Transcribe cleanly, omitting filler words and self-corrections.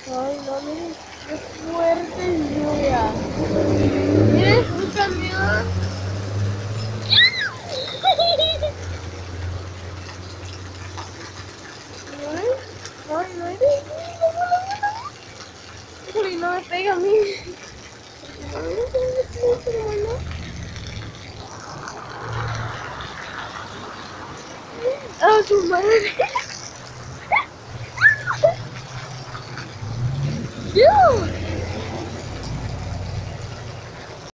Ay, no, miren, qué fuerte lluvia. Miren, un camión. Ay, no, híjole, no me pega a mí. ¡Ah, su madre! ¡Dios!